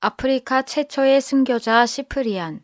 아프리카 최초의 순교자 시프리안.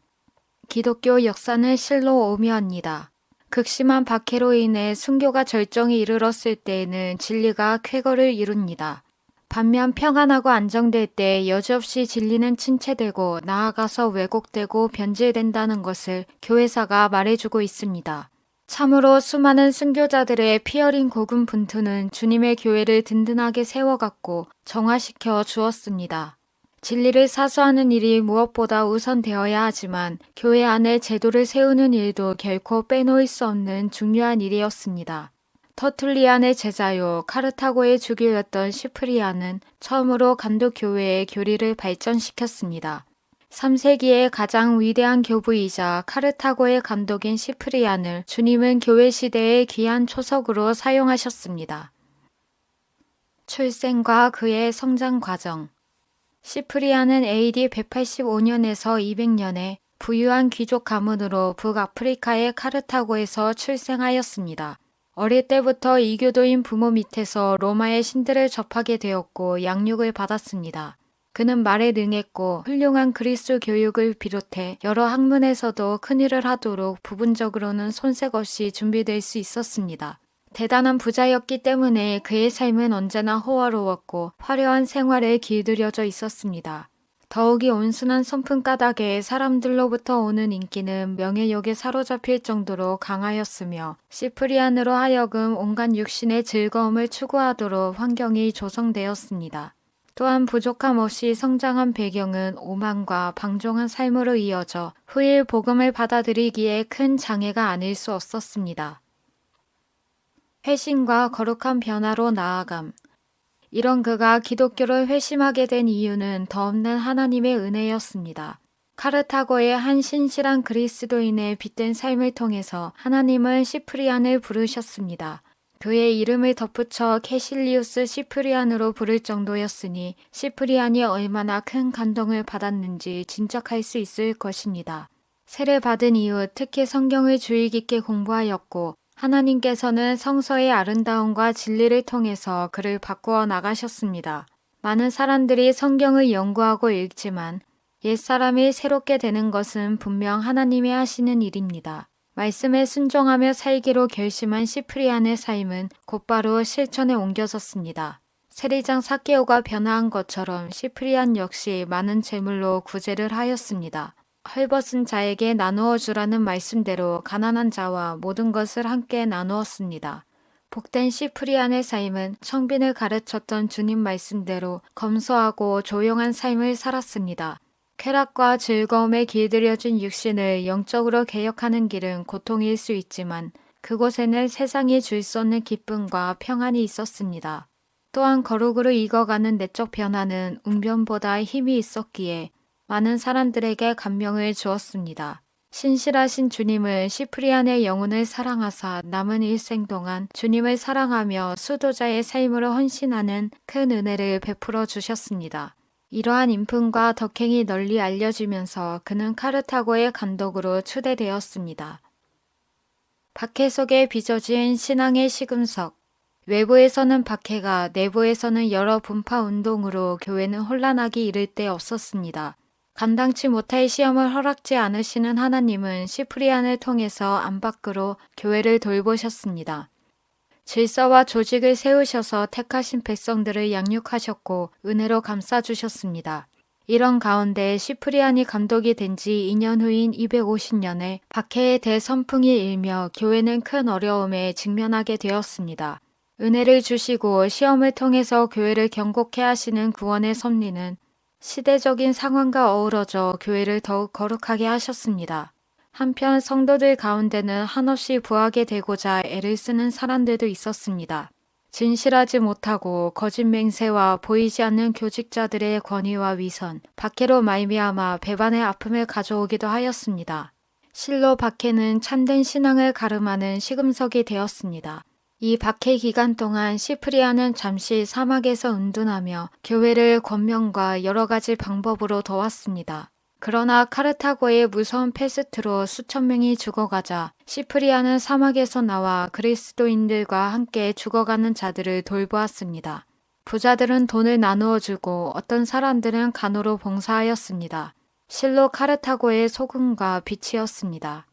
기독교 역사는 실로 오묘합니다. 극심한 박해로 인해 순교가 절정에 이르렀을 때에는 진리가 쾌거를 이룹니다. 반면 평안하고 안정될 때 여지없이 진리는 침체되고 나아가서 왜곡되고 변질된다는 것을 교회사가 말해주고 있습니다. 참으로 수많은 순교자들의 피 어린 고군분투는 주님의 교회를 든든하게 세워갔고 정화시켜 주었습니다. 진리를 사수하는 일이 무엇보다 우선되어야 하지만 교회 안에 제도를 세우는 일도 결코 빼놓을 수 없는 중요한 일이었습니다. 터툴리안의 제자요 카르타고의 주교였던 시프리안은 처음으로 감독교회의 교리를 발전시켰습니다. 3세기의 가장 위대한 교부이자 카르타고의 감독인 시프리안을 주님은 교회 시대의 귀한 초석으로 사용하셨습니다. 출생과 그의 성장 과정. 시프리안은 AD 185년에서 200년에 부유한 귀족 가문으로 북아프리카의 카르타고에서 출생하였습니다. 어릴 때부터 이교도인 부모 밑에서 로마의 신들을 접하게 되었고 양육을 받았습니다. 그는 말에 능했고 훌륭한 그리스 교육을 비롯해 여러 학문에서도 큰일을 하도록 부분적으로는 손색 없이 준비될 수 있었습니다. 대단한 부자였기 때문에 그의 삶은 언제나 호화로웠고 화려한 생활에 길들여져 있었습니다. 더욱이 온순한 선풍가닥에 사람들로부터 오는 인기는 명예욕에 사로잡힐 정도로 강하였으며 시프리안으로 하여금 온갖 육신의 즐거움을 추구하도록 환경이 조성되었습니다. 또한 부족함 없이 성장한 배경은 오만과 방종한 삶으로 이어져 후일 복음을 받아들이기에 큰 장애가 아닐 수 없었습니다. 회심과 거룩한 변화로 나아감. 이런 그가 기독교를 회심하게 된 이유는 더없는 하나님의 은혜였습니다. 카르타고의 한 신실한 그리스도인의 빛된 삶을 통해서 하나님은 시프리안을 부르셨습니다. 그의 이름을 덧붙여 캐실리우스 시프리안으로 부를 정도였으니 시프리안이 얼마나 큰 감동을 받았는지 짐작할 수 있을 것입니다. 세례받은 이후 특히 성경을 주의 깊게 공부하였고 하나님께서는 성서의 아름다움과 진리를 통해서 그를 바꾸어 나가셨습니다. 많은 사람들이 성경을 연구하고 읽지만 옛사람이 새롭게 되는 것은 분명 하나님이 하시는 일입니다. 말씀에 순종하며 살기로 결심한 시프리안의 삶은 곧바로 실천에 옮겨졌습니다. 세리장 삭개오가 변화한 것처럼 시프리안 역시 많은 재물로 구제를 하였습니다. 헐벗은 자에게 나누어 주라는 말씀대로 가난한 자와 모든 것을 함께 나누었습니다. 복된 시프리안의 삶은 청빈을 가르쳤던 주님 말씀대로 검소하고 조용한 삶을 살았습니다. 쾌락과 즐거움에 길들여진 육신을 영적으로 개혁하는 길은 고통일 수 있지만 그곳에는 세상이 줄 수 없는 기쁨과 평안이 있었습니다. 또한 거룩으로 익어가는 내적 변화는 웅변보다 힘이 있었기에 많은 사람들에게 감명을 주었습니다. 신실하신 주님은 시프리안의 영혼을 사랑하사 남은 일생 동안 주님을 사랑하며 수도자의 삶으로 헌신하는 큰 은혜를 베풀어 주셨습니다. 이러한 인품과 덕행이 널리 알려지면서 그는 카르타고의 감독으로 추대되었습니다. 박해 속에 빚어진 신앙의 시금석. 외부에서는 박해가, 내부에서는 여러 분파 운동으로 교회는 혼란하기 이를 데 없었습니다. 감당치 못할 시험을 허락지 않으시는 하나님은 시프리안을 통해서 안팎으로 교회를 돌보셨습니다. 질서와 조직을 세우셔서 택하신 백성들을 양육하셨고 은혜로 감싸주셨습니다. 이런 가운데 시프리안이 감독이 된 지 2년 후인 250년에 박해의 대선풍이 일며 교회는 큰 어려움에 직면하게 되었습니다. 은혜를 주시고 시험을 통해서 교회를 경고케 하시는 구원의 섭리는 시대적인 상황과 어우러져 교회를 더욱 거룩하게 하셨습니다. 한편 성도들 가운데는 한없이 부하게 되고자 애를 쓰는 사람들도 있었습니다. 진실하지 못하고 거짓 맹세와 보이지 않는 교직자들의 권위와 위선, 박해로 말미암아 배반의 아픔을 가져오기도 하였습니다. 실로 박해는 참된 신앙을 가름하는 시금석이 되었습니다. 이 박해 기간 동안 시프리안은 잠시 사막에서 은둔하며 교회를 권면과 여러 가지 방법으로 도왔습니다. 그러나 카르타고의 무서운 패스트로 수천 명이 죽어가자 시프리안은 사막에서 나와 그리스도인들과 함께 죽어가는 자들을 돌보았습니다. 부자들은 돈을 나누어 주고 어떤 사람들은 간호로 봉사하였습니다. 실로 카르타고의 소금과 빛이었습니다.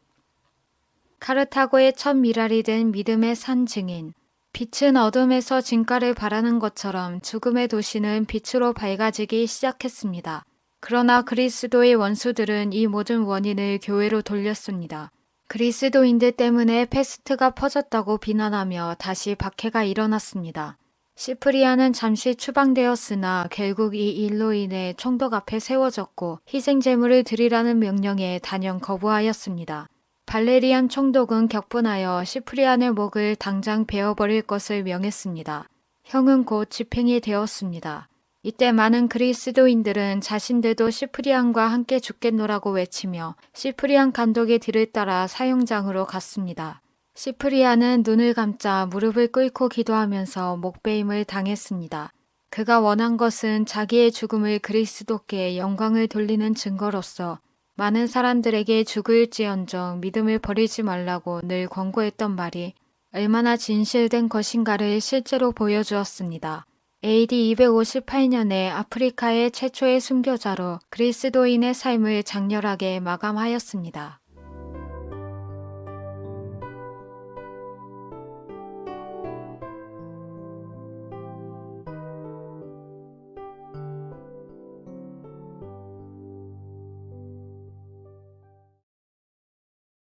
카르타고의 첫 미랄이 된 믿음의 산 증인. 빛은 어둠에서 진가를 바라는 것처럼 죽음의 도시는 빛으로 밝아지기 시작했습니다. 그러나 그리스도의 원수들은 이 모든 원인을 교회로 돌렸습니다. 그리스도인들 때문에 패스트가 퍼졌다고 비난하며 다시 박해가 일어났습니다. 시프리아는 잠시 추방되었으나 결국 이 일로 인해 총독 앞에 세워졌고 희생 제물을 드리라는 명령에 단연 거부하였습니다. 발레리안 총독은 격분하여 시프리안의 목을 당장 베어버릴 것을 명했습니다. 형은 곧 집행이 되었습니다. 이때 많은 그리스도인들은 자신들도 시프리안과 함께 죽겠노라고 외치며 시프리안 감독의 뒤를 따라 사형장으로 갔습니다. 시프리안은 눈을 감자 무릎을 꿇고 기도하면서 목베임을 당했습니다. 그가 원한 것은 자기의 죽음을 그리스도께 영광을 돌리는 증거로서 많은 사람들에게 죽을지언정 믿음을 버리지 말라고 늘 권고했던 말이 얼마나 진실된 것인가를 실제로 보여주었습니다. AD 258년에 아프리카의 최초의 순교자로 그리스도인의 삶을 장렬하게 마감하였습니다.